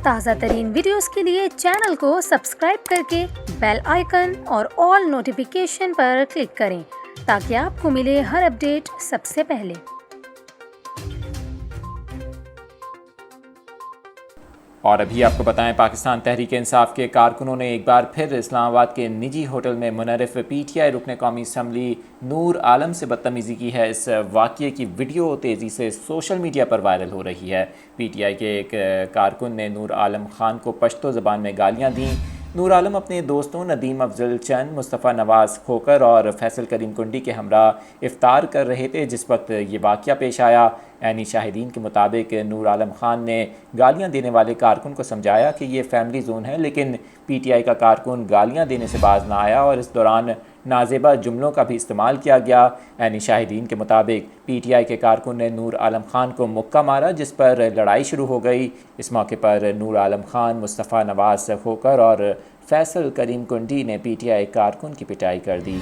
تازہ ترین ویڈیوز کے لیے چینل کو سبسکرائب کر کے بیل آئیکن اور آل نوٹیفیکیشن پر کلک کریں تاکہ آپ کو ملے ہر اپڈیٹ سب سے پہلے۔ اور ابھی آپ کو بتائیں، پاکستان تحریک انصاف کے کارکنوں نے ایک بار پھر اسلام آباد کے نجی ہوٹل میں منعرف پی ٹی آئی رکن قومی اسمبلی نور عالم سے بدتمیزی کی ہے۔ اس واقعے کی ویڈیو تیزی سے سوشل میڈیا پر وائرل ہو رہی ہے۔ پی ٹی آئی کے ایک کارکن نے نور عالم خان کو پشتو زبان میں گالیاں دیں۔ نور عالم اپنے دوستوں ندیم افضل چند، مصطفیٰ نواز کھوکر اور فیصل کریم کنڈی کے ہمراہ افطار کر رہے تھے جس وقت یہ واقعہ پیش آیا۔ عینی شاہدین کے مطابق نور عالم خان نے گالیاں دینے والے کارکن کو سمجھایا کہ یہ فیملی زون ہے، لیکن پی ٹی آئی کا کارکن گالیاں دینے سے باز نہ آیا اور اس دوران نازیبا جملوں کا بھی استعمال کیا گیا۔ عینی شاہدین کے مطابق پی ٹی آئی کے کارکن نے نور عالم خان کو مکہ مارا جس پر لڑائی شروع ہو گئی۔ اس موقع پر نور عالم خان، مصطفیٰ نواز کھوکر اور فیصل کریم کنڈی نے پی ٹی آئی کارکن کی پٹائی کر دی۔